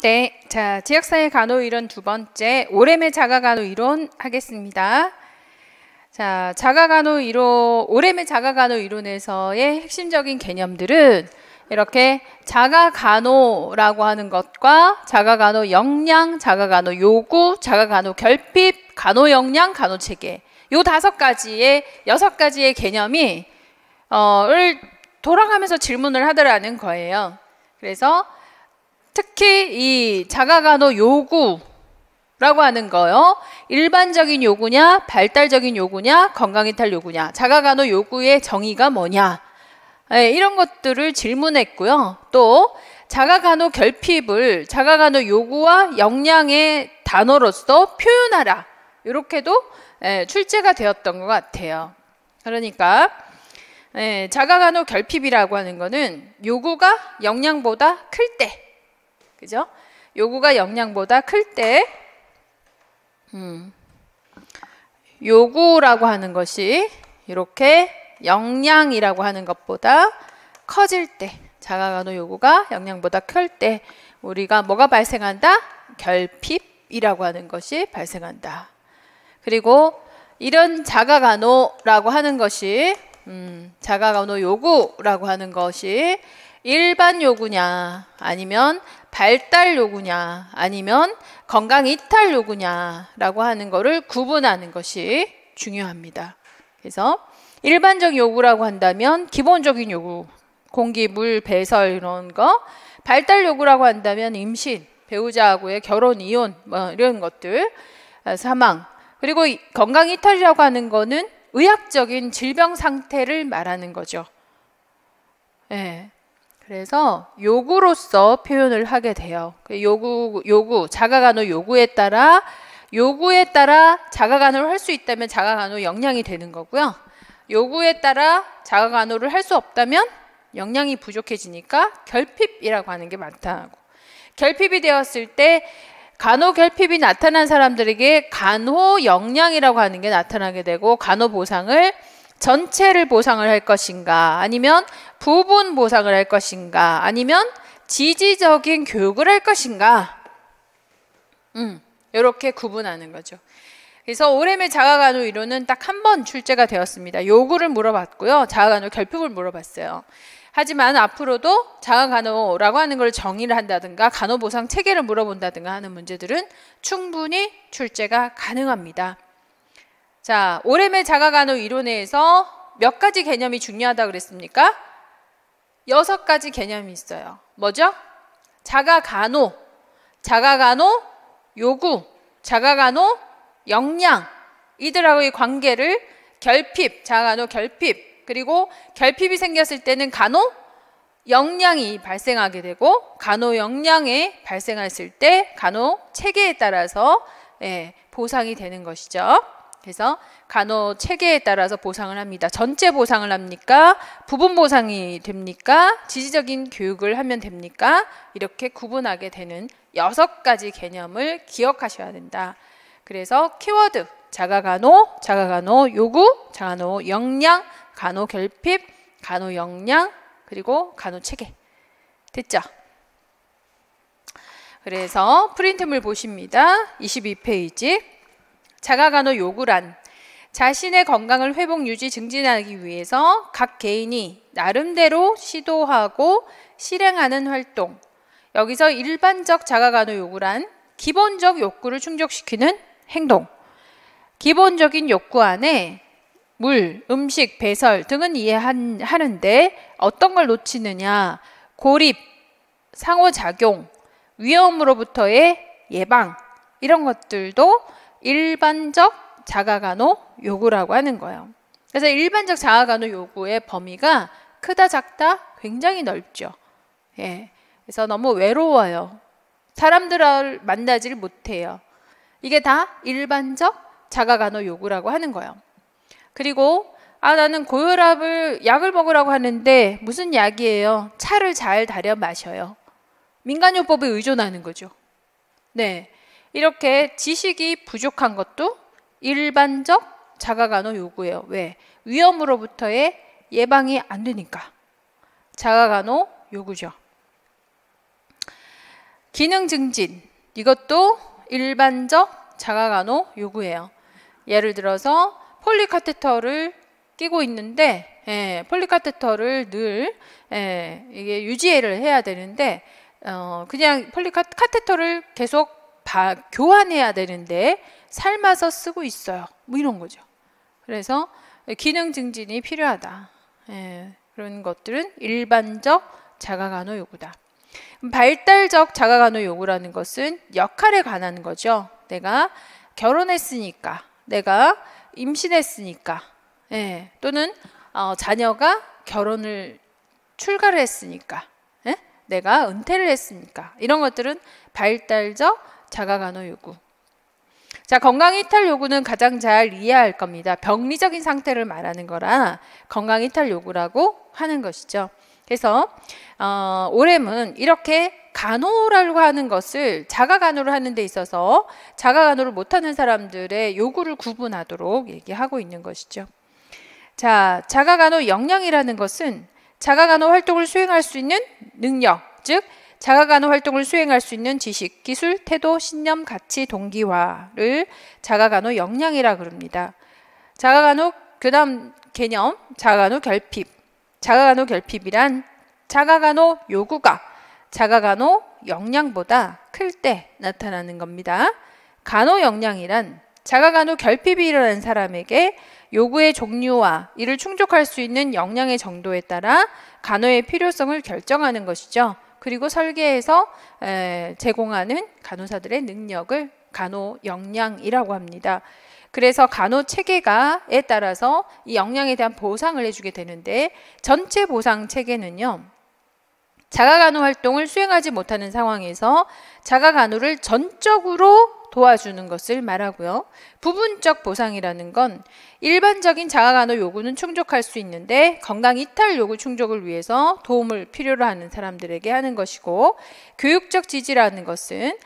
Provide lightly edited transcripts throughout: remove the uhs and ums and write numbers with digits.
네, 자, 지역사회 간호 이론 두 번째, 오래매 자가간호 이론 하겠습니다. 자, 오래매 자가간호 이론에서의 핵심적인 개념들은 이렇게 자가간호라고 하는 것과 자가간호 역량, 자가간호 요구, 자가간호 결핍, 간호 역량, 간호 체계 요 6가지의 개념이 을 돌아가면서 질문을 하더라는 거예요. 그래서 특히 이 자가간호 요구라고 하는 거요. 일반적인 요구냐, 발달적인 요구냐, 건강이탈 요구냐, 자가간호 요구의 정의가 뭐냐, 이런 것들을 질문했고요. 또 자가간호 결핍을 자가간호 요구와 역량의 단어로서 표현하라, 이렇게도 출제가 되었던 것 같아요. 그러니까 자가간호 결핍이라고 하는 거는 요구가 역량보다 클 때, 그죠? 요구가 역량보다 클 때, 요구라고 하는 것이 이렇게 역량이라고 하는 것보다 커질 때, 자가간호 요구가 역량보다 클 때 우리가 뭐가 발생한다? 결핍이라고 하는 것이 발생한다. 그리고 이런 자가간호라고 하는 것이 자가간호 요구라고 하는 것이 일반 요구냐, 아니면 발달 요구냐, 아니면 건강 이탈 요구냐라고 하는 것을 구분하는 것이 중요합니다. 그래서 일반적 요구라고 한다면 기본적인 요구, 공기, 물, 배설 이런 거. 발달 요구라고 한다면 임신, 배우자하고의 결혼, 이혼 뭐 이런 것들, 사망. 그리고 건강 이탈이라고 하는 거는 의학적인 질병 상태를 말하는 거죠. 예. 그래서 요구로서 표현을 하게 돼요. 자가간호 요구에 따라 자가간호를 할 수 있다면 자가간호 역량이 되는 거고요. 요구에 따라 자가간호를 할 수 없다면 역량이 부족해지니까 결핍이라고 하는 게 나타나고, 결핍이 되었을 때 간호 결핍이 나타난 사람들에게 간호 역량이라고 하는 게 나타나게 되고, 간호 보상을 전체를 보상을 할 것인가, 아니면 부분 보상을 할 것인가, 아니면 지지적인 교육을 할 것인가, 이렇게 구분하는 거죠. 그래서 오래매 자가간호 이론은 딱 한 번 출제가 되었습니다. 요구를 물어봤고요, 자가간호 결핍을 물어봤어요. 하지만 앞으로도 자가간호라고 하는 걸 정의를 한다든가 간호보상 체계를 물어본다든가 하는 문제들은 충분히 출제가 가능합니다. 자, 오래매 자가간호 이론에서 몇 가지 개념이 중요하다고 그랬습니까? 6가지 개념이 있어요. 뭐죠? 자가간호, 자가간호 요구, 자가간호 역량, 이들하고의 관계를 결핍, 자가간호 결핍, 그리고 결핍이 생겼을 때는 간호 역량이 발생하게 되고, 간호 역량이 발생했을 때 간호 체계에 따라서 보상이 되는 것이죠. 그래서 간호 체계에 따라서 보상을 합니다. 전체 보상을 합니까? 부분 보상이 됩니까? 지지적인 교육을 하면 됩니까? 이렇게 구분하게 되는 6가지 개념을 기억하셔야 된다. 그래서 키워드 자가간호, 자가간호 요구, 자가간호 역량, 간호 결핍, 간호 역량, 그리고 간호 체계. 됐죠? 그래서 프린트물 보십니다. 22페이지. 자가간호 요구란 자신의 건강을 회복, 유지, 증진하기 위해서 각 개인이 나름대로 시도하고 실행하는 활동. 여기서 일반적 자가간호 요구란 기본적 욕구를 충족시키는 행동. 기본적인 욕구 안에 물, 음식, 배설 등은 이해하는데 어떤 걸 놓치느냐? 고립, 상호작용, 위험으로부터의 예방, 이런 것들도 일반적 자가간호 요구라고 하는 거예요. 그래서 일반적 자가간호 요구의 범위가 크다 작다 굉장히 넓죠. 그래서 너무 외로워요. 사람들을 만나지를 못해요. 이게 다 일반적 자가간호 요구라고 하는 거예요. 그리고 나는 고혈압을 약을 먹으라고 하는데 무슨 약이에요? 차를 잘 달여 마셔요. 민간요법에 의존하는 거죠. 네, 이렇게 지식이 부족한 것도 일반적 자가간호 요구예요. 왜? 위험으로부터의 예방이 안 되니까. 자가간호 요구죠. 기능 증진, 이것도 일반적 자가간호 요구예요. 예를 들어서 폴리카테터를 끼고 있는데 폴리카테터를 늘 이게 유지를 해야 되는데 그냥 폴리카테터를 계속 교환해야 되는데 삶아서 쓰고 있어요. 뭐 이런 거죠. 그래서 기능 증진이 필요하다. 그런 것들은 일반적 자가간호 요구다. 발달적 자가간호 요구라는 것은 역할에 관한 거죠. 내가 결혼했으니까, 내가 임신했으니까, 또는 자녀가 출가를 했으니까, 내가 은퇴를 했으니까, 이런 것들은 발달적 자가간호 요구. 자, 건강이탈 요구는 가장 잘 이해할 겁니다. 병리적인 상태를 말하는 거라 건강이탈 요구라고 하는 것이죠. 그래서 오렘은 이렇게 간호라고 하는 것을 자가간호를 하는 데 있어서 자가간호를 못하는 사람들의 요구를 구분하도록 얘기하고 있는 것이죠. 자, 자가간호 역량이라는 것은 자가간호 활동을 수행할 수 있는 능력, 즉 자가간호 활동을 수행할 수 있는 지식, 기술, 태도, 신념, 가치, 동기화를 자가간호 역량이라 그럽니다. 자가간호 그다음 개념, 자가간호 결핍. 자가간호 결핍이란 자가간호 요구가 자가간호 역량보다 클 때 나타나는 겁니다. 간호 역량이란 자가간호 결핍이 일어난 사람에게 요구의 종류와 이를 충족할 수 있는 역량의 정도에 따라 간호의 필요성을 결정하는 것이죠. 그리고 설계해서 제공하는 간호사들의 능력을 간호 역량이라고 합니다. 그래서 간호 체계가에 따라서 이 역량에 대한 보상을 해주게 되는데 전체 보상 체계는요. 자가간호 활동을 수행하지 못하는 상황에서 자가간호를 전적으로 도와주는 것을 말하고요. 부분적 보상이라는 건 일반적인 자가간호 요구는 충족할 수 있는데 건강이탈 요구 충족을 위해서 도움을 필요로 하는 사람들에게 하는 것이고, 교육적 지지라는 것은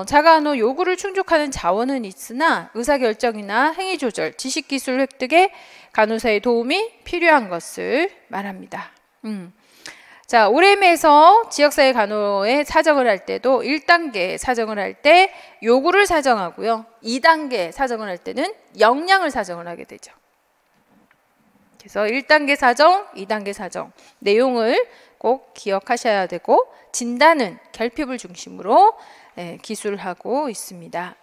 자가간호 요구를 충족하는 자원은 있으나 의사결정이나 행위조절, 지식기술 획득에 간호사의 도움이 필요한 것을 말합니다. 자, 오렘에서 지역사회 간호에 사정을 할 때도 1단계 사정을 할 때 요구를 사정하고요. 2단계 사정을 할 때는 역량을 사정을 하게 되죠. 그래서 1단계 사정, 2단계 사정 내용을 꼭 기억하셔야 되고, 진단은 결핍을 중심으로 기술하고 있습니다.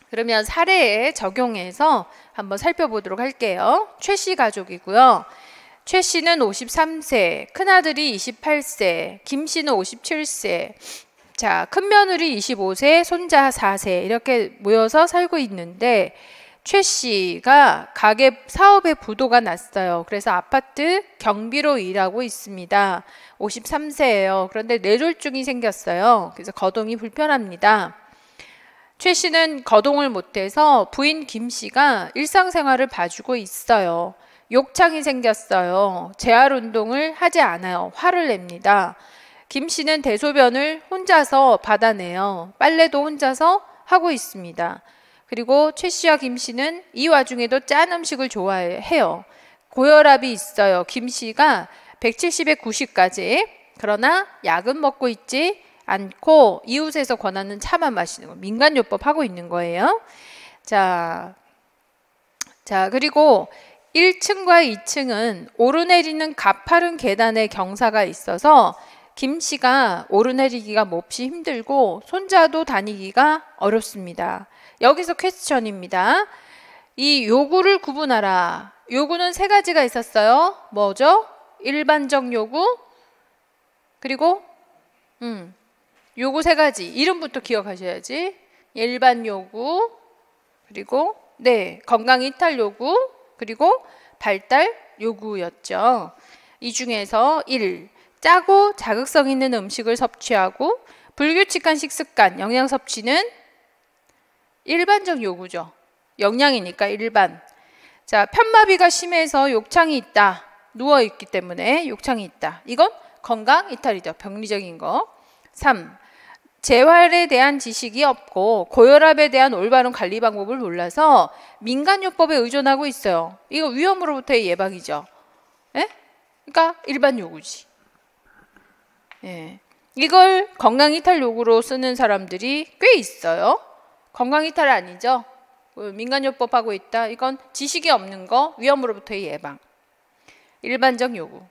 그러면 사례에 적용해서 한번 살펴보도록 할게요. 최 씨 가족이고요. 최 씨는 53세, 큰아들이 28세, 김 씨는 57세, 자, 큰며느리 25세, 손자 4세 이렇게 모여서 살고 있는데 최 씨가 가게 사업에 부도가 났어요. 그래서 아파트 경비로 일하고 있습니다. 53세예요. 그런데 뇌졸중이 생겼어요. 그래서 거동이 불편합니다. 최 씨는 거동을 못해서 부인 김 씨가 일상생활을 봐주고 있어요. 욕창이 생겼어요. 재활 운동을 하지 않아요. 화를 냅니다. 김 씨는 대소변을 혼자서 받아내요. 빨래도 혼자서 하고 있습니다. 그리고 최 씨와 김 씨는 이 와중에도 짠 음식을 좋아해요. 고혈압이 있어요. 김 씨가 170에 90까지. 그러나 약은 먹고 있지 않고 이웃에서 권하는 차만 마시는 거. 민간요법 하고 있는 거예요. 자, 그리고 1층과 2층은 오르내리는 가파른 계단의 경사가 있어서 김 씨가 오르내리기가 몹시 힘들고 손자도 다니기가 어렵습니다. 여기서 퀘스천입니다. 이 요구를 구분하라. 요구는 세 가지가 있었어요. 뭐죠? 일반적 요구, 그리고 요구 세 가지. 이름부터 기억하셔야지. 일반 요구, 그리고 건강 이탈 요구, 그리고 발달 요구였죠. 이 중에서 1. 짜고 자극성 있는 음식을 섭취하고 불규칙한 식습관, 영양 섭취는 일반적 요구죠. 영양이니까 일반. 자, 편마비가 심해서 욕창이 있다. 누워있기 때문에 욕창이 있다. 이건 건강 이탈이죠. 병리적인 거. 3. 재활에 대한 지식이 없고 고혈압에 대한 올바른 관리 방법을 몰라서 민간요법에 의존하고 있어요. 이거 위험으로부터의 예방이죠. 예? 그러니까 일반 요구지. 예. 이걸 건강이탈 요구로 쓰는 사람들이 꽤 있어요. 건강이탈 아니죠. 민간요법 하고 있다. 이건 지식이 없는 거, 위험으로부터의 예방. 일반적 요구.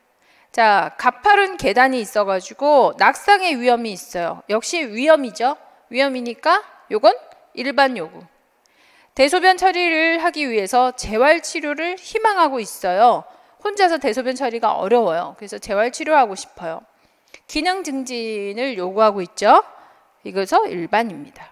자, 가파른 계단이 있어가지고 낙상의 위험이 있어요. 역시 위험이죠. 위험이니까 요건 일반 요구. 대소변 처리를 하기 위해서 재활치료를 희망하고 있어요. 혼자서 대소변 처리가 어려워요. 그래서 재활치료하고 싶어요. 기능 증진을 요구하고 있죠. 이것서 일반입니다.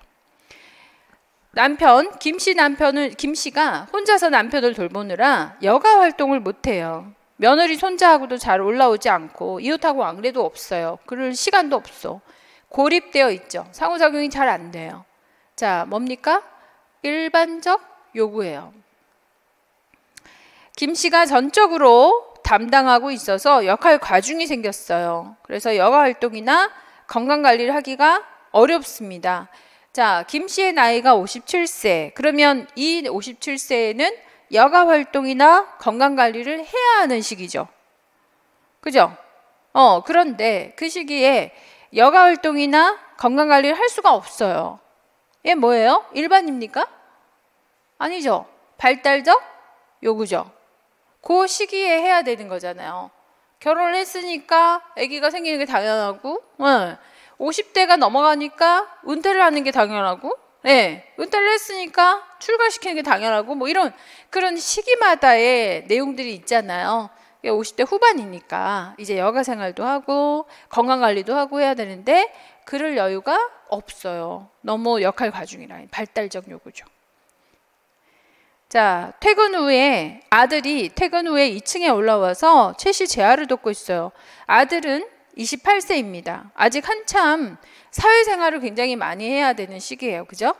김씨가 혼자서 남편을 돌보느라 여가 활동을 못해요. 며느리 손자하고도 잘 올라오지 않고 이웃하고 왕래도 없어요. 그럴 시간도 없어. 고립되어 있죠. 상호작용이 잘 안 돼요. 자, 뭡니까? 일반적 요구예요. 김씨가 전적으로 담당하고 있어서 역할 과중이 생겼어요. 그래서 여가 활동이나 건강관리를 하기가 어렵습니다. 자, 김씨의 나이가 57세. 그러면 이 57세에는 여가 활동이나 건강관리를 해야 하는 시기죠. 그죠? 그런데 그 시기에 여가 활동이나 건강관리를 할 수가 없어요. 얘 뭐예요? 일반입니까? 아니죠. 발달적 요구죠. 그 시기에 해야 되는 거잖아요. 결혼을 했으니까 아기가 생기는 게 당연하고, 50대가 넘어가니까 은퇴를 하는 게 당연하고, 은퇴를 했으니까 출가시키는 게 당연하고, 뭐 이런 그런 시기마다의 내용들이 있잖아요. 50대 후반이니까 이제 여가 생활도 하고 건강관리도 하고 해야 되는데 그럴 여유가 없어요. 너무 역할 과중이라 발달적 요구죠. 자, 아들이 퇴근 후에 2층에 올라와서 최씨 재활을 돕고 있어요. 아들은 28세입니다. 아직 한참 사회생활을 굉장히 많이 해야 되는 시기예요. 그죠?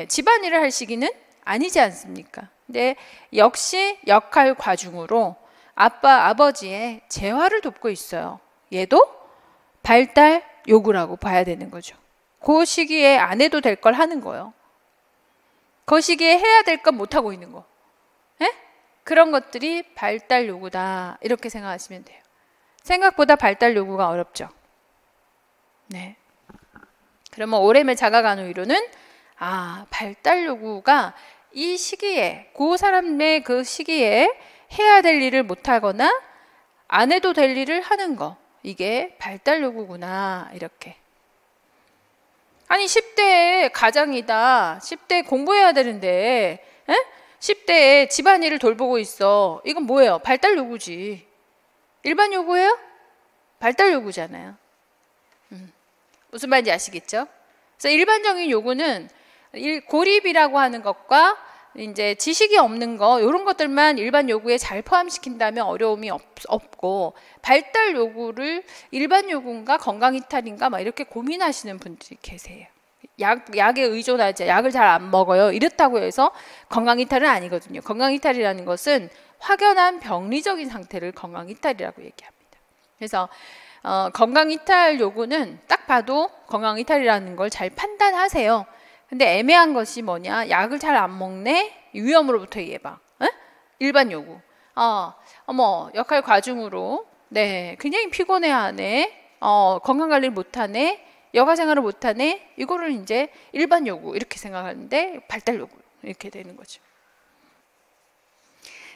집안일을 할 시기는 아니지 않습니까? 근데 역시 역할 과중으로 아버지의 재활을 돕고 있어요. 얘도 발달 요구라고 봐야 되는 거죠. 그 시기에 안 해도 될 걸 하는 거예요. 그 시기에 해야 될 건 못하고 있는 거. 그런 것들이 발달 요구다. 이렇게 생각하시면 돼요. 생각보다 발달 요구가 어렵죠. 네. 그러면 오래매 자가간호의료는 발달 요구가 이 시기에, 그 사람의 그 시기에 해야 될 일을 못하거나 안 해도 될 일을 하는 거. 이게 발달 요구구나. 이렇게. 아니 10대에 가장이다. 10대에 공부해야 되는데 10대에 집안일을 돌보고 있어. 이건 뭐예요? 발달 요구지. 일반 요구예요? 발달 요구잖아요. 무슨 말인지 아시겠죠? 그래서 일반적인 요구는 고립이라고 하는 것과 이제 지식이 없는 거 이런 것들만 일반 요구에 잘 포함시킨다면 어려움이 없고 발달 요구를 일반 요구인가 건강 이탈인가 막 이렇게 고민하시는 분들이 계세요. 약에 의존하지, 약을 잘 안 먹어요. 이렇다고 해서 건강 이탈은 아니거든요. 건강 이탈이라는 것은 확연한 병리적인 상태를 건강 이탈이라고 얘기합니다. 그래서 건강 이탈 요구는 딱 봐도 건강 이탈이라는 걸 잘 판단하세요. 근데 애매한 것이 뭐냐? 약을 잘 안 먹네? 위험으로부터의 예방. 일반 요구. 역할 과중으로 굉장히 피곤해하네. 건강관리를 못하네. 여가생활을 못하네. 이거를 이제 일반 요구 이렇게 생각하는데 발달 요구 이렇게 되는 거죠.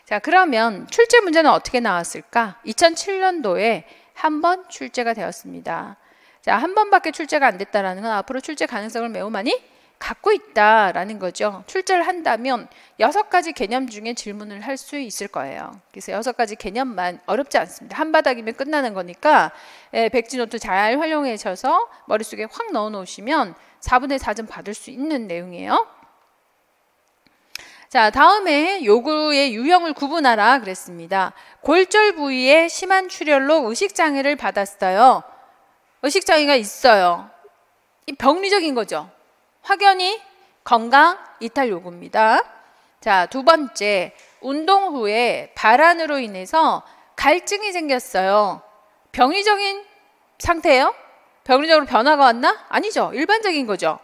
자, 그러면 출제 문제는 어떻게 나왔을까? 2007년도에 한 번 출제가 되었습니다. 자, 한 번밖에 출제가 안 됐다라는 건 앞으로 출제 가능성을 매우 많이 갖고 있다라는 거죠. 출제를 한다면 6가지 개념 중에 질문을 할 수 있을 거예요. 그래서 6가지 개념만 어렵지 않습니다. 한 바닥이면 끝나는 거니까 백지노트 잘 활용하셔서 머릿속에 확 넣어 놓으시면 4분의 4점 받을 수 있는 내용이에요. 자, 다음에 요구의 유형을 구분하라 그랬습니다. 골절 부위에 심한 출혈로 의식장애를 받았어요. 의식장애가 있어요. 이 병리적인 거죠. 확연히 건강 이탈 요구입니다. 자, 두 번째, 운동 후에 발안으로 인해서 갈증이 생겼어요. 병리적인 상태예요? 병리적으로 변화가 왔나? 아니죠. 일반적인 거죠.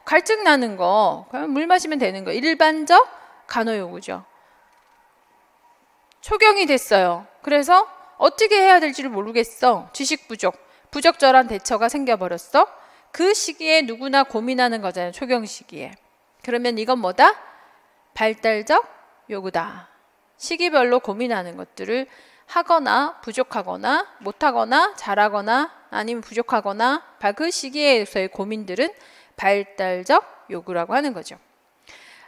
갈증 나는 거, 그럼 물 마시면 되는 거. 일반적 간호 요구죠. 초경이 됐어요. 그래서 어떻게 해야 될지를 모르겠어. 지식 부족. 부적절한 대처가 생겨버렸어. 그 시기에 누구나 고민하는 거잖아요. 초경 시기에. 그러면 이건 뭐다? 발달적 요구다. 시기별로 고민하는 것들을 하거나 부족하거나 못하거나 잘하거나 아니면 부족하거나 그 시기에서의 고민들은 발달적 요구라고 하는 거죠.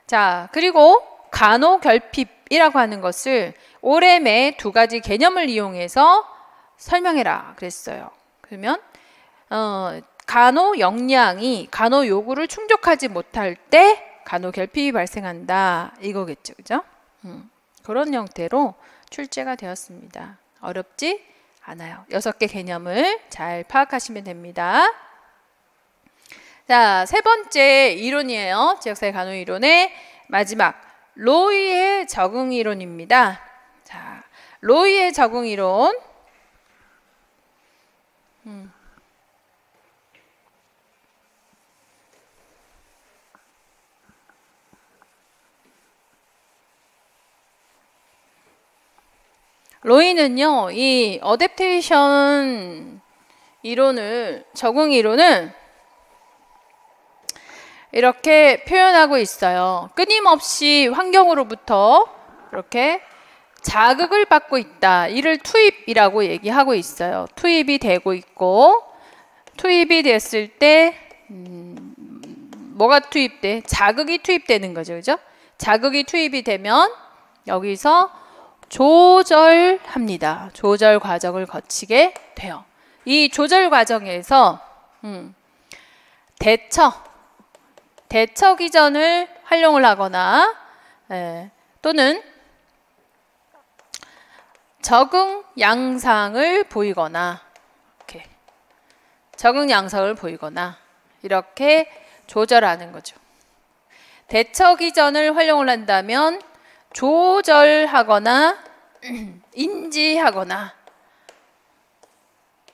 자, 그리고 간호결핍이라고 하는 것을 오렘의 두 가지 개념을 이용해서 설명해라 그랬어요. 그러면 간호 역량이 간호 요구를 충족하지 못할 때 간호결핍이 발생한다 이거겠죠, 그죠? 그런 형태로 출제가 되었습니다. 어렵지 않아요. 6개 개념을 잘 파악하시면 됩니다. 자, 세 번째 이론이에요. 지역사회 간호 이론의 마지막 로이의 적응 이론입니다. 자, 로이의 적응 이론. 로이는요, 이 어댑테이션 이론을, 적응 이론을 이렇게 표현하고 있어요. 끊임없이 환경으로부터 이렇게 자극을 받고 있다. 이를 투입이라고 얘기하고 있어요. 투입이 되고 있고, 투입이 됐을 때 뭐가 투입돼? 자극이 투입되는 거죠. 그죠? 자극이 투입이 되면 여기서 조절합니다. 조절 과정을 거치게 돼요. 이 조절 과정에서 대처 기전을 활용을 하거나 또는 적응 양상을 보이거나 이렇게 적응 양상을 보이거나 이렇게 조절하는 거죠. 대처 기전을 활용을 한다면 조절하거나 인지하거나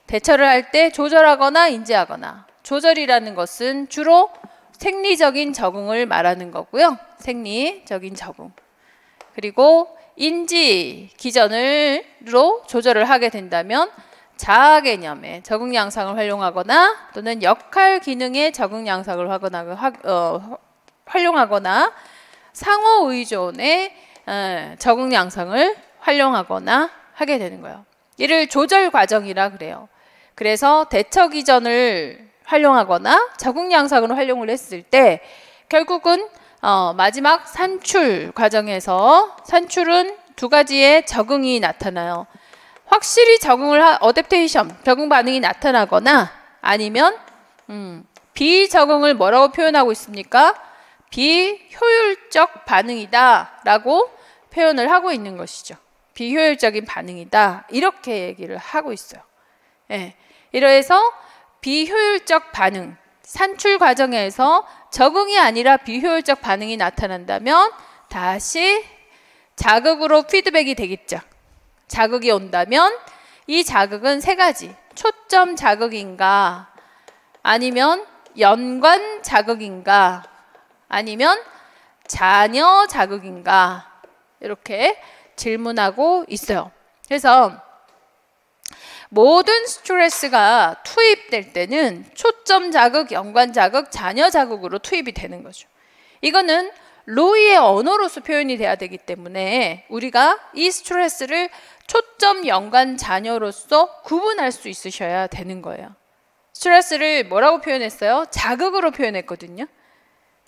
대처를 할 때 조절하거나 인지하거나 조절이라는 것은 주로 생리적인 적응을 말하는 거고요. 생리적인 적응. 그리고 인지 기전으로 조절을 하게 된다면 자아 개념의 적응 양상을 활용하거나 또는 역할 기능의 적응 양상을 활용하거나 상호 의존의 적응 양상을 활용하거나 하게 되는 거예요. 이를 조절 과정이라 그래요. 그래서 대처 기전을 활용하거나 적응 양상으로 활용을 했을 때 결국은 마지막 산출 과정에서 산출은 두 가지의 적응이 나타나요. 확실히 어댑테이션, 적응 반응이 나타나거나 아니면 비적응을 뭐라고 표현하고 있습니까? 비효율적 반응이다 라고 표현을 하고 있는 것이죠. 비효율적인 반응이다 이렇게 얘기를 하고 있어요. 예. 이래서 비효율적 반응, 산출 과정에서 적응이 아니라 비효율적 반응이 나타난다면 다시 자극으로 피드백이 되겠죠. 자극이 온다면 이 자극은 세 가지. 초점 자극인가 아니면 연관 자극인가 아니면 잔여 자극인가 이렇게 질문하고 있어요. 그래서 모든 스트레스가 투입될 때는 초점 자극, 연관 자극, 잔여 자극으로 투입이 되는 거죠. 이거는 로이의 언어로서 표현이 돼야 되기 때문에 우리가 이 스트레스를 초점, 연관, 잔여로서 구분할 수 있으셔야 되는 거예요. 스트레스를 뭐라고 표현했어요? 자극으로 표현했거든요.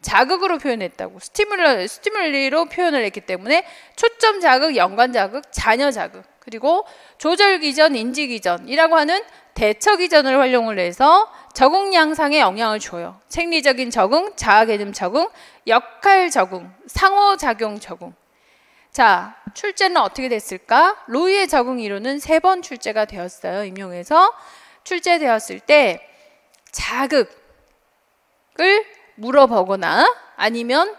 자극으로 표현했다고. 스티뮬리로 표현을 했기 때문에 초점 자극, 연관 자극, 잔여 자극 그리고 조절 기전, 인지 기전이라고 하는 대처 기전을 활용을 해서 적응 양상에 영향을 줘요. 생리적인 적응, 자아 개념 적응, 역할 적응, 상호작용 적응. 자, 출제는 어떻게 됐을까? 로이의 적응 이론은 3번 출제가 되었어요. 임용해서 출제되었을 때 자극을 물어보거나 아니면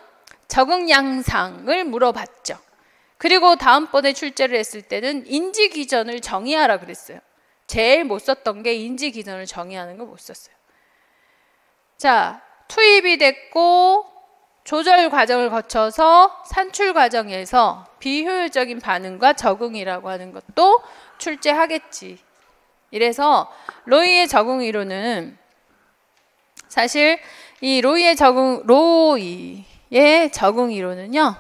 적응 양상을 물어봤죠. 그리고 다음번에 출제를 했을 때는 인지 기전을 정의하라 그랬어요. 제일 못 썼던 게 인지 기전을 정의하는 걸 못 썼어요. 자, 투입이 됐고 조절 과정을 거쳐서 산출 과정에서 비효율적인 반응과 적응이라고 하는 것도 출제하겠지. 이래서 로이의 적응 이론은 사실 이 로이의 적응 이론은요.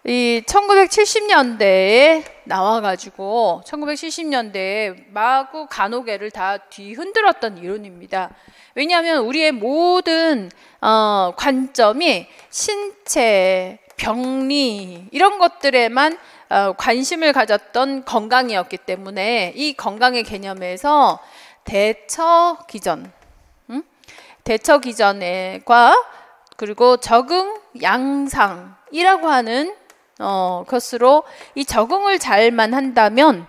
이 1970년대에 나와가지고 1970년대에 마구 간호계를 다 뒤흔들었던 이론입니다. 왜냐하면 우리의 모든 관점이 신체, 병리 이런 것들에만 관심을 가졌던 건강이었기 때문에 이 건강의 개념에서 대처기전과 그리고 적응, 양상이라고 하는 것으로 이 적응을 잘만 한다면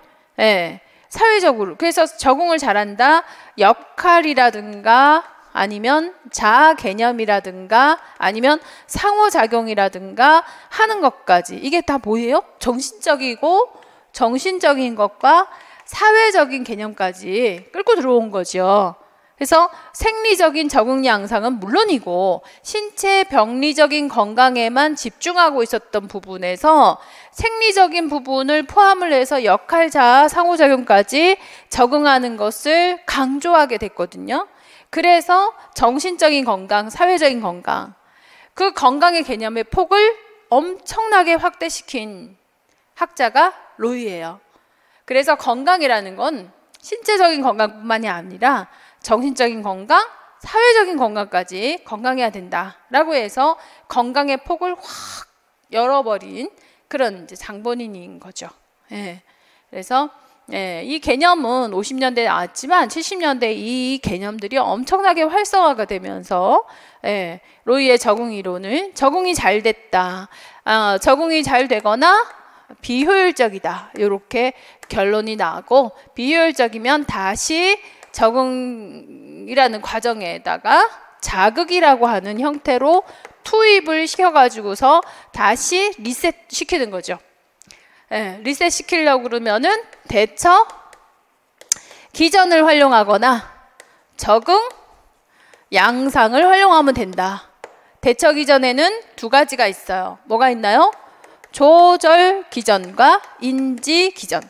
사회적으로 그래서 적응을 잘한다 역할이라든가 아니면 자아 개념이라든가 아니면 상호작용이라든가 하는 것까지 이게 다 뭐예요? 정신적인 것과 사회적인 개념까지 끌고 들어온 거죠. 그래서 생리적인 적응 양상은 물론이고 신체 병리적인 건강에만 집중하고 있었던 부분에서 생리적인 부분을 포함을 해서 역할, 자아, 상호작용까지 적응하는 것을 강조하게 됐거든요. 그래서 정신적인 건강, 사회적인 건강, 그 건강의 개념의 폭을 엄청나게 확대시킨 학자가 로이예요. 그래서 건강이라는 건 신체적인 건강뿐만이 아니라 정신적인 건강, 사회적인 건강까지 건강해야 된다라고 해서 건강의 폭을 확 열어버린 그런 이제 장본인인 거죠. 그래서 이 개념은 50년대에 나왔지만 70년대 이 개념들이 엄청나게 활성화가 되면서 로이의 적응 이론을 적응이 잘 됐다, 적응이 잘 되거나 비효율적이다 이렇게 결론이 나고 비효율적이면 다시 적응이라는 과정에다가 자극이라고 하는 형태로 투입을 시켜가지고서 다시 리셋 시키는 거죠. 리셋 시키려고 그러면은 대처 기전을 활용하거나 적응 양상을 활용하면 된다. 대처 기전에는 두 가지가 있어요. 뭐가 있나요? 조절 기전과 인지 기전.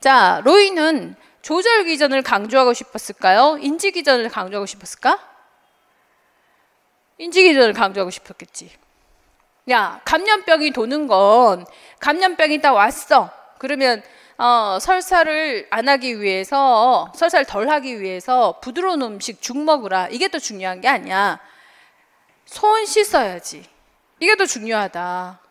자, 로이는 조절 기전을 강조하고 싶었을까요? 인지 기전을 강조하고 싶었을까? 인지 기전을 강조하고 싶었겠지. 야, 감염병이 도는 건 감염병이 딱 왔어. 그러면 설사를 안 하기 위해서 설사를 덜 하기 위해서 부드러운 음식 죽 먹으라. 이게 더 중요한 게 아니야. 손 씻어야지. 이게 더 중요하다.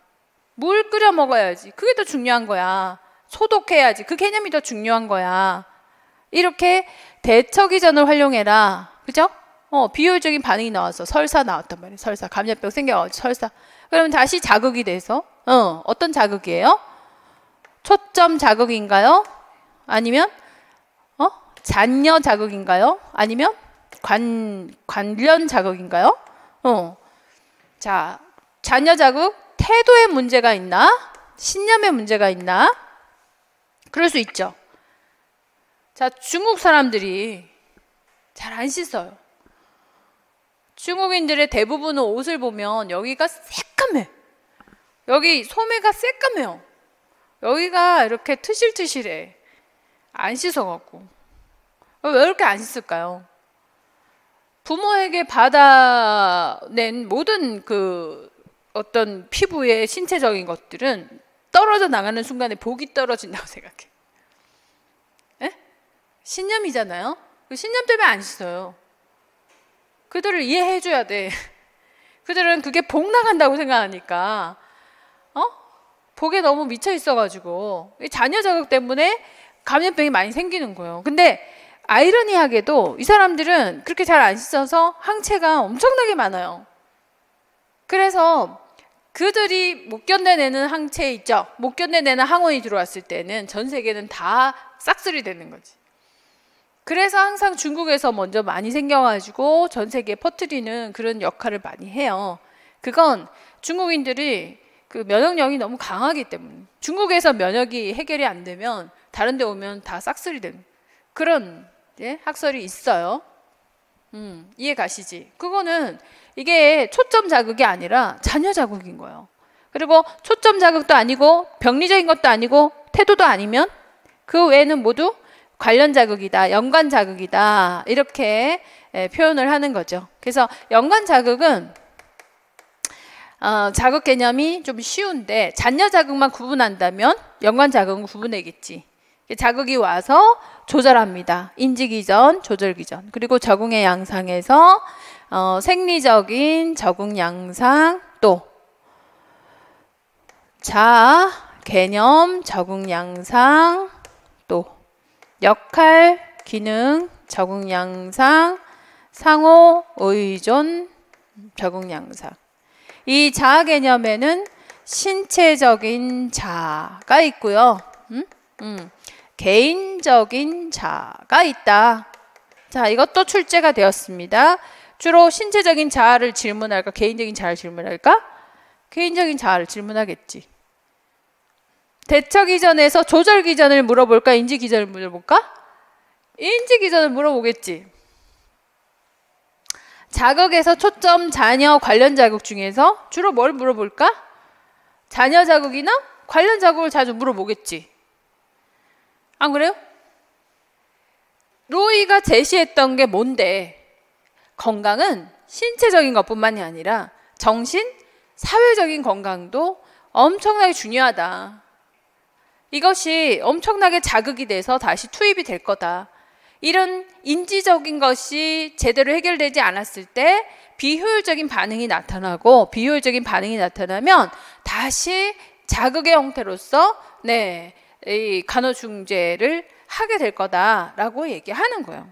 물 끓여 먹어야지. 그게 더 중요한 거야. 소독해야지. 그 개념이 더 중요한 거야. 이렇게 대처 기전을 활용해라. 그죠? 비효율적인 반응이 나와서 설사 나왔단 말이에요. 설사. 감염병 생겨가지고 설사. 그러면 다시 자극이 돼서 어떤 자극이에요? 초점 자극인가요? 아니면 잔여 자극인가요? 아니면 관련 자극인가요? 자, 잔여 자극 태도에 문제가 있나? 신념에 문제가 있나? 그럴 수 있죠. 자, 중국 사람들이 잘 안 씻어요. 중국인들의 대부분의 옷을 보면 여기가 새까매. 여기 소매가 새까매요. 여기가 이렇게 트실트실해. 안 씻어갖고. 왜 이렇게 안 씻을까요? 부모에게 받아낸 모든 그 어떤 피부의 신체적인 것들은 떨어져 나가는 순간에 복이 떨어진다고 생각해. 신념이잖아요. 그 신념 때문에 안 씻어요. 그들을 이해해줘야 돼. 그들은 그게 복 나간다고 생각하니까 복에 너무 미쳐 있어가지고 잔여 자극 때문에 감염병이 많이 생기는 거예요. 근데 아이러니하게도 이 사람들은 그렇게 잘 안 씻어서 항체가 엄청나게 많아요. 그래서 그들이 못 견뎌내는 항체 있죠. 못 견뎌내는 항원이 들어왔을 때는 전 세계는 다 싹쓸이 되는 거지. 그래서 항상 중국에서 먼저 많이 생겨가지고 전 세계에 퍼뜨리는 그런 역할을 많이 해요. 그건 중국인들이 그 면역력이 너무 강하기 때문에 중국에서 면역이 해결이 안 되면 다른 데 오면 다 싹쓸이 되는 그런 학설이 있어요. 이해 가시지? 그거는 이게 초점 자극이 아니라 잔여 자극인 거예요. 그리고 초점 자극도 아니고 병리적인 것도 아니고 태도도 아니면 그 외에는 모두 관련 자극이다, 연관 자극이다 이렇게 표현을 하는 거죠. 그래서 연관 자극은 자극 개념이 좀 쉬운데 잔여 자극만 구분한다면 연관 자극은 구분되겠지. 자극이 와서 조절합니다. 인지기전, 조절기전. 그리고 적응의 양상에서 생리적인 적응 양상, 또 자아, 개념, 적응 양상, 또 역할, 기능, 적응 양상, 상호, 의존, 적응 양상. 이 자아 개념에는 신체적인 자아가 있고요. 개인적인 자아가 있다. 자, 이것도 출제가 되었습니다. 주로 신체적인 자아를 질문할까? 개인적인 자아를 질문할까? 개인적인 자아를 질문하겠지. 대처 기전에서 조절 기전을 물어볼까? 인지 기전을 물어볼까? 인지 기전을 물어보겠지. 자극에서 초점, 잔여, 관련 자극 중에서 주로 뭘 물어볼까? 잔여 자극이나 관련 자극을 자주 물어보겠지. 안 그래요? 로이가 제시했던 게 뭔데? 건강은 신체적인 것뿐만이 아니라 정신, 사회적인 건강도 엄청나게 중요하다. 이것이 엄청나게 자극이 돼서 다시 투입이 될 거다. 이런 인지적인 것이 제대로 해결되지 않았을 때 비효율적인 반응이 나타나고, 비효율적인 반응이 나타나면 다시 자극의 형태로서 이 간호중재를 하게 될 거다라고 얘기하는 거예요.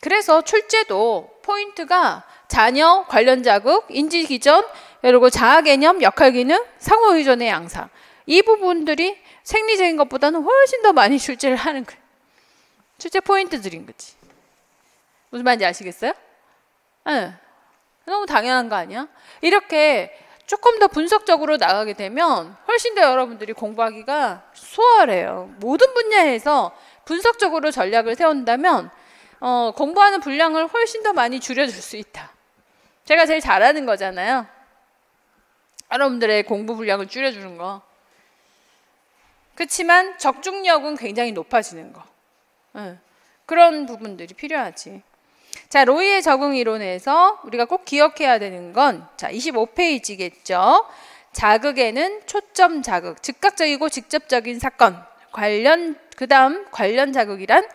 그래서 출제도 포인트가 잔여, 관련 자극, 인지 기전, 그리고 자아 개념, 역할 기능, 상호 의존의 양상. 이 부분들이 생리적인 것보다는 훨씬 더 많이 출제를 하는 거예요. 출제 포인트들인 거지. 무슨 말인지 아시겠어요? 네. 너무 당연한 거 아니야? 이렇게 조금 더 분석적으로 나가게 되면 훨씬 더 여러분들이 공부하기가 수월해요. 모든 분야에서 분석적으로 전략을 세운다면 공부하는 분량을 훨씬 더 많이 줄여줄 수 있다. 제가 제일 잘하는 거잖아요. 여러분들의 공부 분량을 줄여주는 거. 그렇지만 적중력은 굉장히 높아지는 거. 그런 부분들이 필요하지. 자, 로이의 적응 이론에서 우리가 꼭 기억해야 되는 건, 자, 25페이지겠죠. 자극에는 초점 자극, 즉각적이고 직접적인 사건, 그 다음 관련 자극이란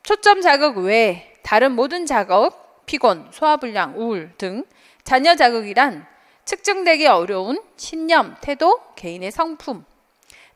초점 자극 외에 다른 모든 자극, 피곤, 소화불량, 우울 등 잔여 자극이란 측정되기 어려운 신념, 태도, 개인의 성품.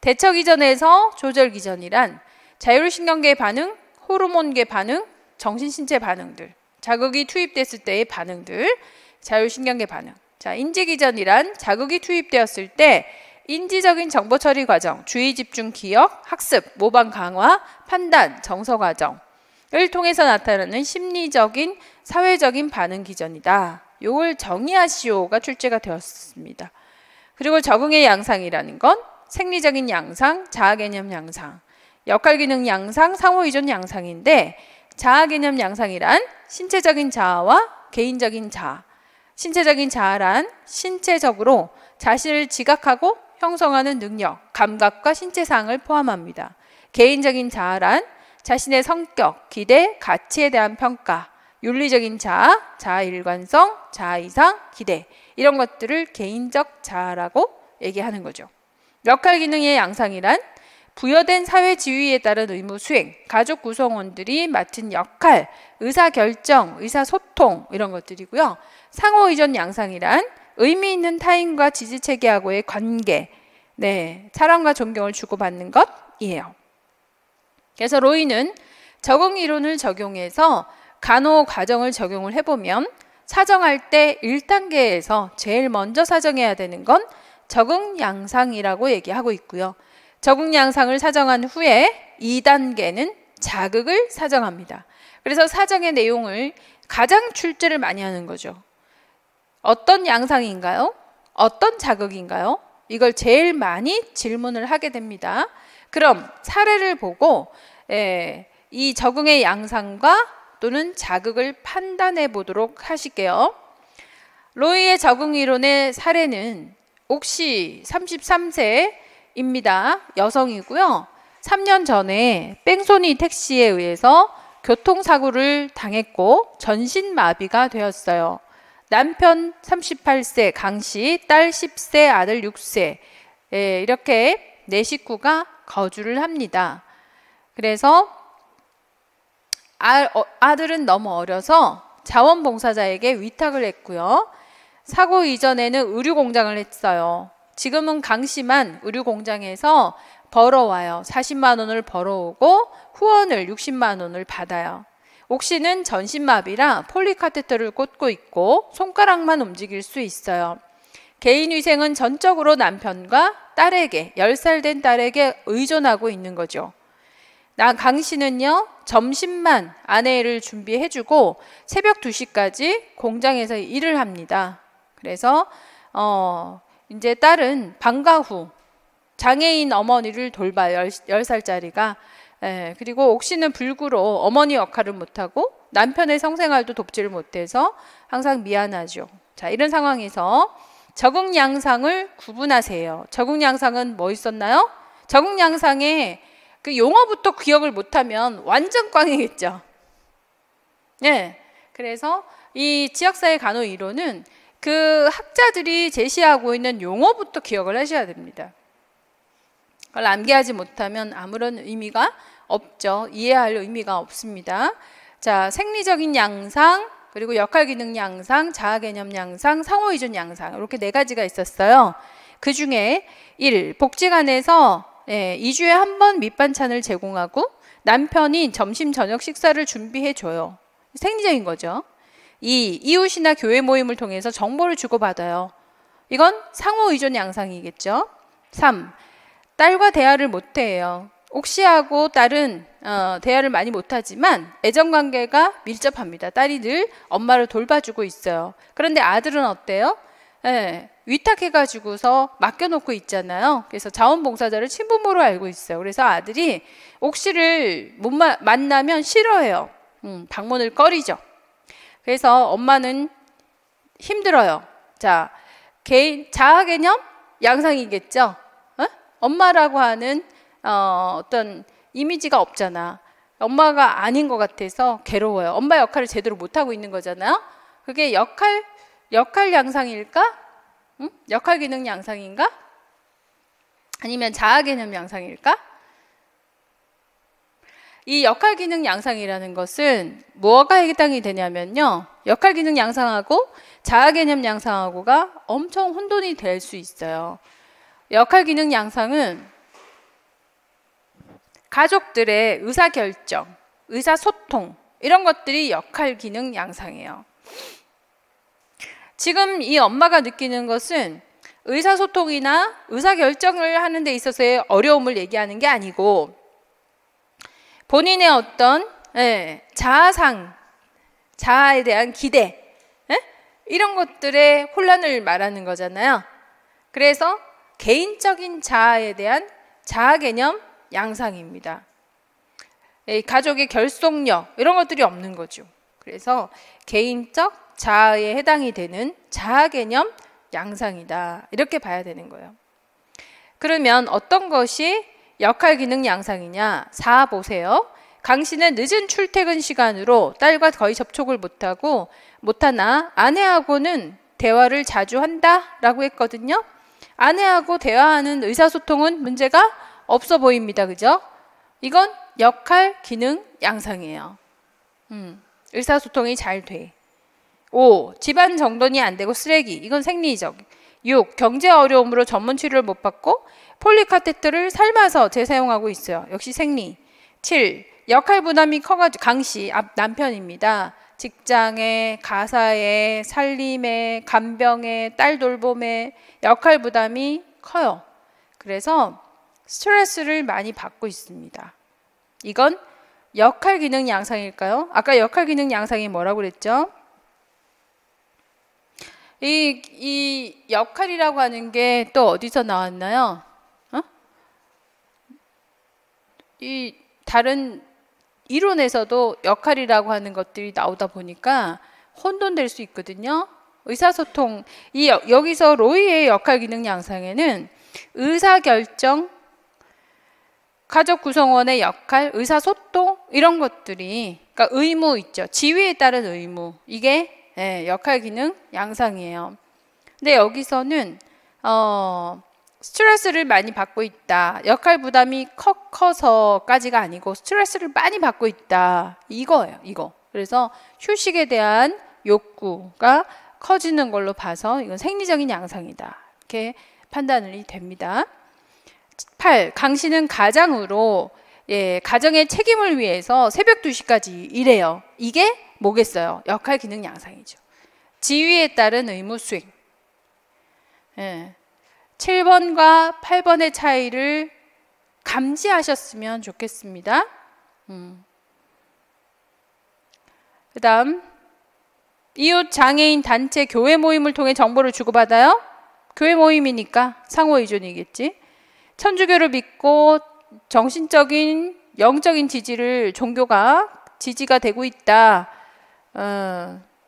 대처 기전에서 조절 기전이란 자율신경계 반응, 호르몬계 반응, 정신신체 반응들, 자극이 투입됐을 때의 반응들, 자율신경계 반응. 자, 인지 기전이란 자극이 투입되었을 때 인지적인 정보 처리 과정, 주의 집중 기억, 학습, 모방 강화, 판단, 정서 과정을 통해서 나타나는 심리적인, 사회적인 반응 기전이다. 요걸 정의하시오가 출제가 되었습니다. 그리고 적응의 양상이라는 건 생리적인 양상, 자아 개념 양상, 역할 기능 양상, 상호 의존 양상인데, 자아 개념 양상이란 신체적인 자아와 개인적인 자아. 신체적인 자아란 신체적으로 자신을 지각하고 형성하는 능력, 감각과 신체상을 포함합니다. 개인적인 자아란 자신의 성격, 기대, 가치에 대한 평가, 윤리적인 자아, 자아 일관성, 자아 이상, 기대, 이런 것들을 개인적 자아라고 얘기하는 거죠. 역할 기능의 양상이란 부여된 사회 지위에 따른 의무 수행, 가족 구성원들이 맡은 역할, 의사결정, 의사소통 이런 것들이고요. 상호 의존 양상이란 의미 있는 타인과 지지체계하고의 관계, 사랑과 존경을 주고받는 것이에요. 그래서 로이는 적응 이론을 적용해서 간호 과정을 적용을 해보면 사정할 때 1단계에서 제일 먼저 사정해야 되는 건 적응 양상이라고 얘기하고 있고요. 적응 양상을 사정한 후에 2단계는 자극을 사정합니다. 그래서 사정의 내용을 가장 출제를 많이 하는 거죠. 어떤 양상인가요? 어떤 자극인가요? 이걸 제일 많이 질문을 하게 됩니다. 그럼 사례를 보고 이 적응의 양상과 또는 자극을 판단해 보도록 하실게요. 로이의 적응 이론의 사례는 옥시 33세입니다. 여성이고요. 3년 전에 뺑소니 택시에 의해서 교통사고를 당했고 전신마비가 되었어요. 남편 38세 강씨, 딸 10세, 아들 6세 이렇게 네 식구가 거주를 합니다. 그래서 아들은 너무 어려서 자원봉사자에게 위탁을 했고요. 사고 이전에는 의류공장을 했어요. 지금은 강씨만 의류공장에서 벌어와요. 40만 원을 벌어오고 후원을 60만 원을 받아요. 옥씨는 전신마비라 폴리카테터를 꽂고 있고 손가락만 움직일 수 있어요. 개인위생은 전적으로 남편과 딸에게, 10살 된 딸에게 의존하고 있는 거죠. 강씨는요, 점심만 아내를 준비해주고 새벽 2시까지 공장에서 일을 합니다. 그래서 이제 딸은 방과 후 장애인 어머니를 돌봐요. 10살짜리가. 그리고 옥씨는 불구로 어머니 역할을 못하고 남편의 성생활도 돕지를 못해서 항상 미안하죠. 자, 이런 상황에서 적응 양상을 구분하세요. 적응 양상은 뭐 있었나요? 적응 양상에 그 용어부터 기억을 못하면 완전 꽝이겠죠. 네. 그래서 이 지역사회 간호 이론은 그 학자들이 제시하고 있는 용어부터 기억을 하셔야 됩니다. 그걸 암기하지 못하면 아무런 의미가 없죠. 이해할 의미가 없습니다. 자, 생리적인 양상, 그리고 역할기능 양상, 자아개념 양상, 상호의존 양상 이렇게 네 가지가 있었어요. 그 중에 1. 복지관에서 2주에 한 번 밑반찬을 제공하고 남편이 점심 저녁 식사를 준비해줘요. 생리적인 거죠. 2. 이웃이나 교회 모임을 통해서 정보를 주고받아요. 이건 상호의존 양상이겠죠. 3. 딸과 대화를 못해요. 옥씨하고 딸은 대화를 많이 못하지만 애정관계가 밀접합니다. 딸이 늘 엄마를 돌봐주고 있어요. 그런데 아들은 어때요? 위탁해가지고서 맡겨놓고 있잖아요. 그래서 자원봉사자를 친부모로 알고 있어요. 그래서 아들이 옥씨를 못 만나면 싫어해요. 방문을 꺼리죠. 그래서 엄마는 힘들어요. 자, 자아개념 양상이겠죠. 엄마라고 하는 어떤 이미지가 없잖아. 엄마가 아닌 것 같아서 괴로워요. 엄마 역할을 제대로 못하고 있는 거잖아요. 그게 역할 양상일까? 역할 기능 양상인가? 아니면 자아 개념 양상일까? 이 역할 기능 양상이라는 것은 뭐가 해당이 되냐면요. 역할 기능 양상하고 자아 개념 양상하고가 엄청 혼돈이 될 수 있어요. 역할 기능 양상은 가족들의 의사결정, 의사소통 이런 것들이 역할 기능 양상이에요. 지금 이 엄마가 느끼는 것은 의사소통이나 의사결정을 하는 데 있어서의 어려움을 얘기하는 게 아니고 본인의 어떤 자아에 대한 기대 이런 것들의 혼란을 말하는 거잖아요. 그래서 개인적인 자아에 대한 자아 개념 양상입니다. 가족의 결속력 이런 것들이 없는 거죠. 그래서 개인적 자아에 해당이 되는 자아 개념 양상이다. 이렇게 봐야 되는 거예요. 그러면 어떤 것이 역할 기능 양상이냐? 4 보세요. 강 씨는 늦은 출퇴근 시간으로 딸과 거의 접촉을 못하나 아내하고는 대화를 자주 한다라고 했거든요. 아내하고 대화하는 의사소통은 문제가 없어 보입니다. 그죠? 이건 역할 기능 양상이에요. 의사소통이 잘 돼. 5. 집안 정돈이 안 되고 쓰레기. 이건 생리적. 6. 경제 어려움으로 전문 치료를 못 받고 폴리카테터를 삶아서 재사용하고 있어요. 역시 생리. 7. 역할 부담이 커가지고 강씨 남편입니다. 직장에, 가사에, 살림에, 간병에, 딸 돌봄에 역할 부담이 커요. 그래서 스트레스를 많이 받고 있습니다. 이건 역할 기능 양상일까요? 아까 역할 기능 양상이 뭐라고 그랬죠? 이 역할이라고 하는 게 또 어디서 나왔나요? 이 다른 이론에서도 역할이라고 하는 것들이 나오다 보니까 혼돈될 수 있거든요. 의사소통. 여기서 로이의 역할 기능 양상에는 의사결정, 가족 구성원의 역할, 의사소통 이런 것들이, 그러니까 의무 있죠. 지위에 따른 의무. 이게 역할 기능 양상이에요. 근데 여기서는 스트레스를 많이 받고 있다. 역할 부담이 커서까지가 아니고 스트레스를 많이 받고 있다. 이거예요. 이거. 그래서 휴식에 대한 욕구가 커지는 걸로 봐서 이건 생리적인 양상이다. 이렇게 판단이 됩니다. 8. 강 씨는 가장으로 가정의 책임을 위해서 새벽 2시까지 일해요. 이게 뭐겠어요? 역할 기능 양상이죠. 지위에 따른 의무 수행. 7번과 8번의 차이를 감지하셨으면 좋겠습니다. 그 다음 이웃 장애인 단체 교회 모임을 통해 정보를 주고받아요. 교회 모임이니까 상호 의존이겠지. 천주교를 믿고 정신적인 영적인 지지를 종교가 지지가 되고 있다.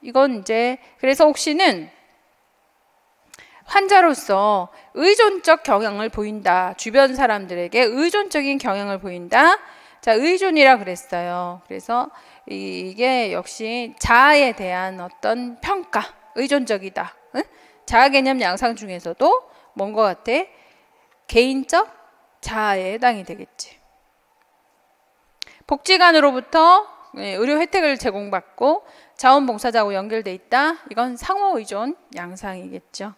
이건 이제 그래서 혹시는 환자로서 의존적 경향을 보인다. 주변 사람들에게 의존적인 경향을 보인다. 자, 의존이라 그랬어요. 그래서 이게 역시 자아에 대한 어떤 평가, 의존적이다. 응? 자아 개념 양상 중에서도 뭔 것 같아? 개인적 자아에 해당이 되겠지. 복지관으로부터 의료 혜택을 제공받고 자원봉사자하고 연결돼 있다. 이건 상호 의존 양상이겠죠.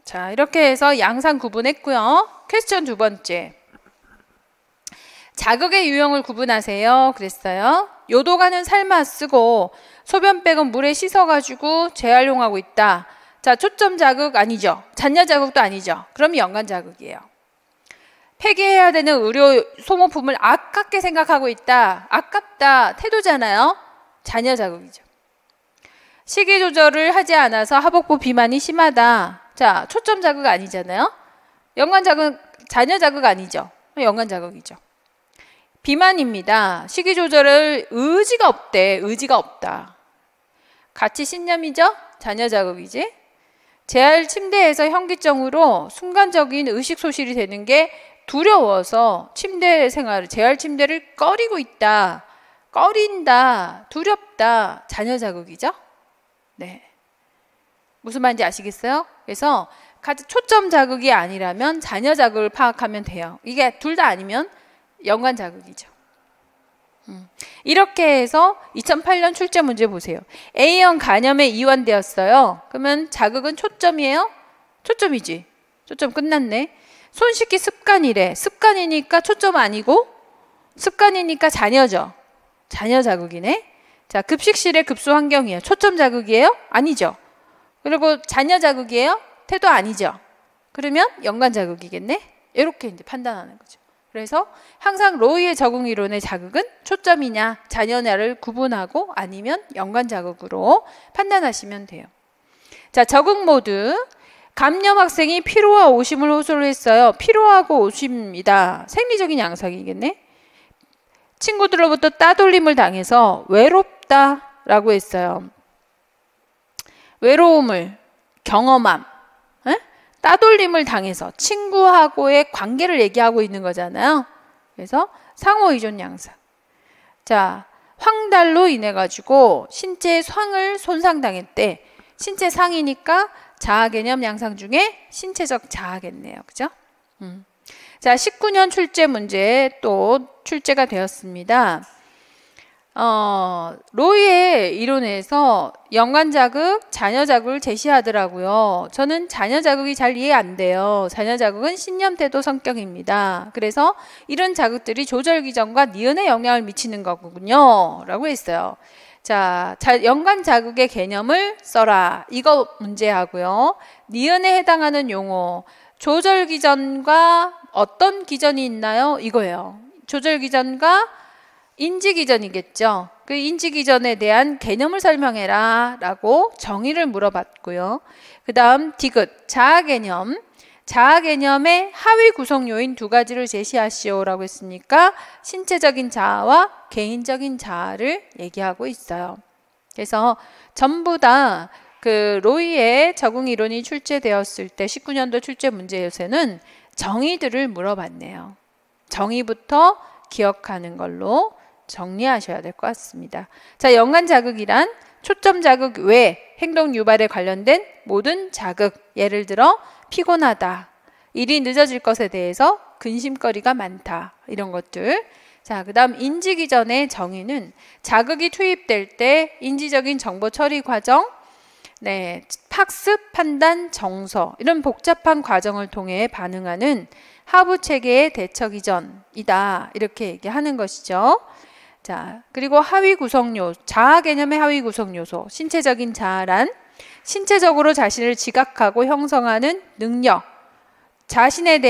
자, 이렇게 해서 양상 구분했고요. 퀘스천 두 번째. 자극의 유형을 구분하세요. 그랬어요. 요도가는 삶아 쓰고 소변백은 물에 씻어가지고 재활용하고 있다. 자, 초점 자극 아니죠. 잔여 자극도 아니죠. 그럼 연관 자극이에요. 폐기해야 되는 의료 소모품을 아깝게 생각하고 있다. 아깝다. 태도잖아요. 잔여 자극이죠. 식이 조절을 하지 않아서 하복부 비만이 심하다. 자, 초점 자극 아니잖아요. 연관 자극, 잔여 자극 아니죠. 연관 자극이죠. 비만입니다. 식이 조절을 의지가 없대. 의지가 없다. 가치 신념이죠. 잔여 자극이지. 재활 침대에서 현기증으로 순간적인 의식 소실이 되는 게 두려워서 침대 생활, 재활 침대를 꺼리고 있다. 꺼린다. 두렵다. 잔여 자극이죠. 네. 무슨 말인지 아시겠어요? 그래서 초점 자극이 아니라면 잔여 자극을 파악하면 돼요. 이게 둘 다 아니면 연관 자극이죠. 이렇게 해서 2008년 출제 문제 보세요. A형 간염에 이완되었어요. 그러면 자극은 초점이에요? 초점이지. 초점 끝났네. 손 씻기 습관이래. 습관이니까 초점 아니고 습관이니까 잔여죠. 잔여 자극이네. 자, 급식실의 급수 환경이에요. 초점 자극이에요? 아니죠. 그리고 잔여 자극이에요? 태도 아니죠. 그러면 연관 자극이겠네. 이렇게 이제 판단하는 거죠. 그래서 항상 로이의 적응 이론의 자극은 초점이냐 잔여냐를 구분하고 아니면 연관 자극으로 판단하시면 돼요. 자, 적응 모드. 감염 학생이 피로와 오심을 호소를 했어요. 피로하고 오심이다. 생리적인 양상이겠네. 친구들로부터 따돌림을 당해서 외롭다라고 했어요. 외로움을 경험함. 따돌림을 당해서 친구하고의 관계를 얘기하고 있는 거잖아요. 그래서 상호 의존 양상. 자, 황달로 인해 가지고 신체 상을 손상당했대. 신체 상이니까 자아 개념 양상 중에 신체적 자아겠네요. 그죠? 자, 19년 출제 문제 또 출제가 되었습니다. 로이의 이론에서 연관 자극, 잔여 자극을 제시하더라고요. 저는 잔여 자극이 잘 이해 안 돼요. 잔여 자극은 신념, 태도, 성격입니다. 그래서 이런 자극들이 조절 기전과 니은에 영향을 미치는 거군요. 라고 했어요. 자, 연관 자극의 개념을 써라. 이거 문제하고요. 니은에 해당하는 용어, 조절 기전과 어떤 기전이 있나요? 이거예요. 조절 기전과 인지 기전이겠죠. 그 인지 기전에 대한 개념을 설명해라 라고 정의를 물어봤고요. 그 다음 디귿, 자아 개념. 자아 개념의 하위 구성 요인 두 가지를 제시하시오 라고 했으니까 신체적인 자아와 개인적인 자아를 얘기하고 있어요. 그래서 전부 다 그 로이의 적응 이론이 출제되었을 때 19년도 출제 문제에서는 정의들을 물어봤네요. 정의부터 기억하는 걸로 정리하셔야 될 것 같습니다. 자, 연관 자극이란 초점 자극 외 행동 유발에 관련된 모든 자극, 예를 들어 피곤하다, 일이 늦어질 것에 대해서 근심거리가 많다, 이런 것들. 자, 그 다음 인지 기전의 정의는 자극이 투입될 때 인지적인 정보 처리 과정, 학습, 판단, 정서 이런 복잡한 과정을 통해 반응하는 하부 체계의 대처 기전이다, 이렇게 얘기하는 것이죠. 자, 그리고 하위 구성 요소, 자아 개념의 하위 구성 요소, 신체적인 자아란 신체적으로 자신을 지각하고 형성하는 능력, 자신의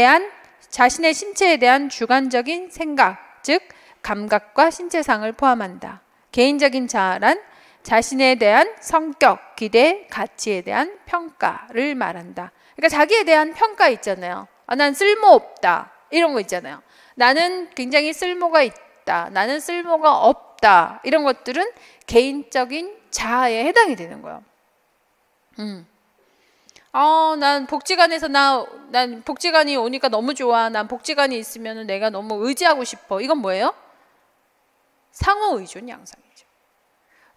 신체에 대한 주관적인 생각, 즉 감각과 신체상을 포함한다. 개인적인 자아란 자신에 대한 성격, 기대, 가치에 대한 평가를 말한다. 그러니까 자기에 대한 평가 있잖아요. 난 쓸모없다, 이런 거 있잖아요. 나는 굉장히 쓸모가 있다, 나는 쓸모가 없다, 이런 것들은 개인적인 자아에 해당이 되는 거예요. 난 복지관에서 난 복지관이 오니까 너무 좋아. 난 복지관이 있으면 내가 너무 의지하고 싶어. 이건 뭐예요? 상호 의존 양상이죠.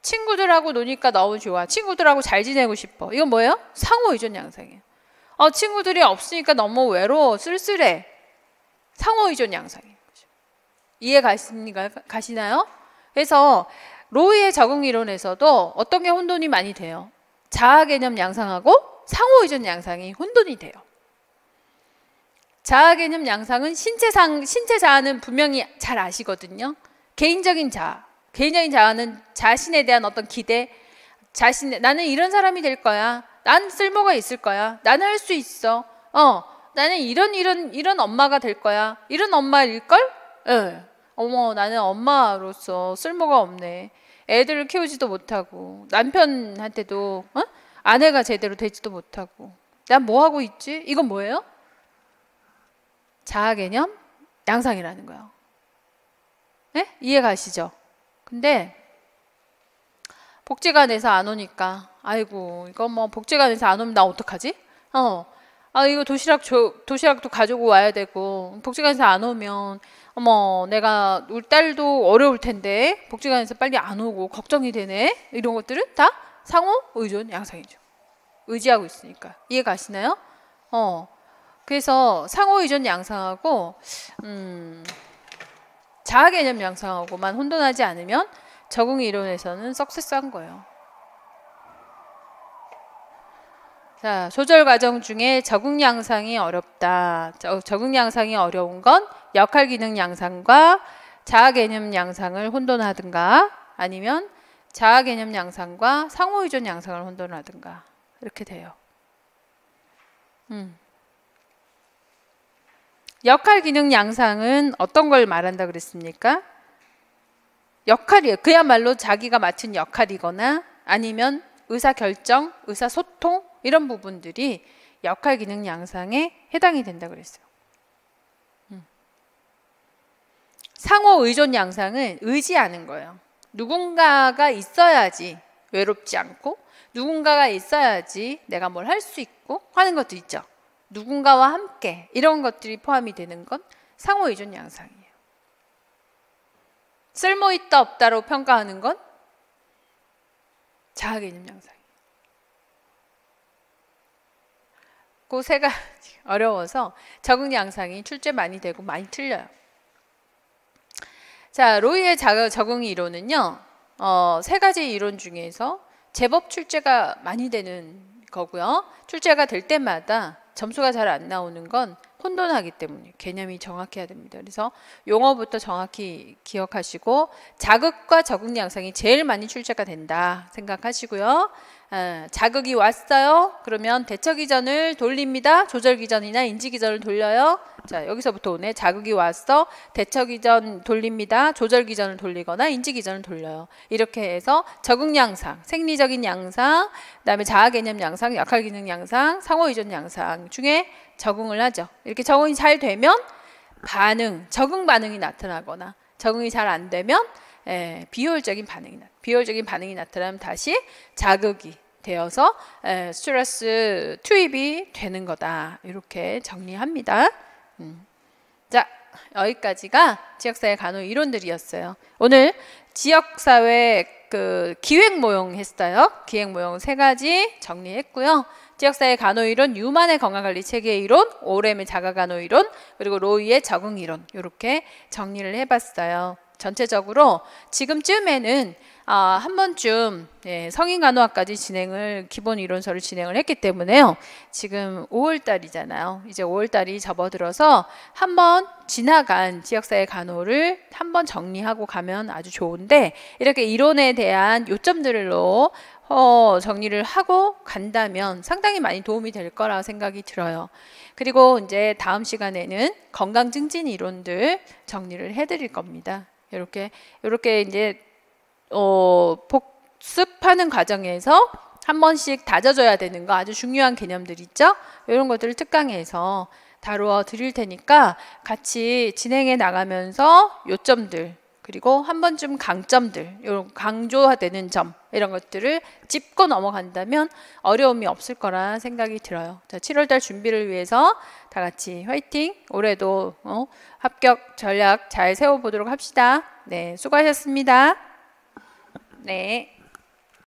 친구들하고 노니까 너무 좋아. 친구들하고 잘 지내고 싶어. 이건 뭐예요? 상호 의존 양상이에요. 친구들이 없으니까 너무 외로워, 쓸쓸해. 상호 의존 양상이에요. 이해 가시나요? 그래서 로이의 적응 이론에서도 어떤 게 혼돈이 많이 돼요? 자아 개념 양상하고 상호 의존 양상이 혼돈이 돼요. 자아 개념 양상은 신체 자아는 분명히 잘 아시거든요. 개인적인 자아는 자신에 대한 어떤 기대, 나는 이런 사람이 될 거야. 난 쓸모가 있을 거야. 나는 할 수 있어. 나는 이런 엄마가 될 거야. 이런 엄마일걸? 예. 어머, 나는 엄마로서 쓸모가 없네. 애들을 키우지도 못하고, 남편한테도, 아내가 제대로 되지도 못하고, 난 뭐 하고 있지? 이건 뭐예요? 자아 개념 양상이라는 거예요. 네? 이해 가시죠? 근데 복지관에서 안 오니까, 아이고, 이거 뭐 복지관에서 안 오면 나 어떡하지? 이거 도시락도 가지고 와야 되고, 복지관에서 안 오면, 내가 우리 딸도 어려울 텐데 복지관에서 빨리 안 오고 걱정이 되네. 이런 것들은 다 상호 의존 양상이죠. 의지하고 있으니까. 이해 가시나요? 그래서 상호 의존 양상하고 자아 개념 양상하고만 혼돈하지 않으면 적응 이론에서는 석세스한 거예요. 자, 조절 과정 중에 적응 양상이 어렵다. 적응 양상이 어려운 건 역할 기능 양상과 자아 개념 양상을 혼돈하든가, 아니면 자아 개념 양상과 상호 의존 양상을 혼돈하든가, 이렇게 돼요. 역할 기능 양상은 어떤 걸 말한다 그랬습니까? 역할이에요. 그야말로 자기가 맡은 역할이거나 아니면 의사결정, 의사소통 이런 부분들이 역할 기능 양상에 해당이 된다 그랬어요. 상호 의존 양상은 의지하는 거예요. 누군가가 있어야지 외롭지 않고, 누군가가 있어야지 내가 뭘 할 수 있고 하는 것도 있죠. 누군가와 함께 이런 것들이 포함이 되는 건 상호 의존 양상이에요. 쓸모있다 없다로 평가하는 건 자아 개념 양상이에요. 그 세 가지 어려워서 적응 양상이 출제 많이 되고 많이 틀려요. 자, 로이의 적응 이론은요, 세 가지 이론 중에서 제법 출제가 많이 되는 거고요. 출제가 될 때마다 점수가 잘 안 나오는 건 혼돈하기 때문에 개념이 정확해야 됩니다. 그래서 용어부터 정확히 기억하시고, 자극과 적응 양상이 제일 많이 출제가 된다 생각하시고요. 자극이 왔어요. 그러면 대처 기전을 돌립니다. 조절 기전이나 인지 기전을 돌려요. 자, 여기서부터 오네. 자극이 왔어. 대처 기전 돌립니다. 조절 기전을 돌리거나 인지 기전을 돌려요. 이렇게 해서 적응 양상, 생리적인 양상, 그다음에 자아 개념 양상, 역할 기능 양상, 상호 의존 양상 중에 적응을 하죠. 이렇게 적응이 잘 되면 적응 반응이 나타나거나, 적응이 잘 안 되면 비효율적인 반응이 나타나면 다시 자극이 되어서 스트레스 투입이 되는 거다. 이렇게 정리합니다. 자, 여기까지가 지역사회 간호 이론들이었어요. 오늘 지역사회 기획 모형 했어요. 기획 모형 3가지 정리했고요. 지역사회 간호 이론, 뉴만의 건강관리 체계 이론, 오렘의 자가간호 이론, 그리고 로이의 적응 이론, 이렇게 정리를 해봤어요. 전체적으로 지금쯤에는 한 번쯤 성인간호학까지 기본 이론서를 진행을 했기 때문에요. 지금 5월달이잖아요. 이제 5월달이 접어들어서 한번 지나간 지역사회 간호를 한번 정리하고 가면 아주 좋은데, 이렇게 이론에 대한 요점들로 정리를 하고 간다면 상당히 많이 도움이 될 거라 생각이 들어요. 그리고 이제 다음 시간에는 건강 증진 이론들 정리를 해드릴 겁니다. 이렇게 이제 복습하는 과정에서 한 번씩 다져줘야 되는 거, 아주 중요한 개념들 있죠? 이런 것들을 특강해서 다루어 드릴 테니까 같이 진행해 나가면서 요점들, 그리고 한 번쯤 강점들, 이런 강조되는 점, 이런 것들을 짚고 넘어간다면 어려움이 없을 거라 생각이 들어요. 자, 7월달 준비를 위해서 다 같이 화이팅! 올해도 합격 전략 잘 세워보도록 합시다. 네, 수고하셨습니다. 네.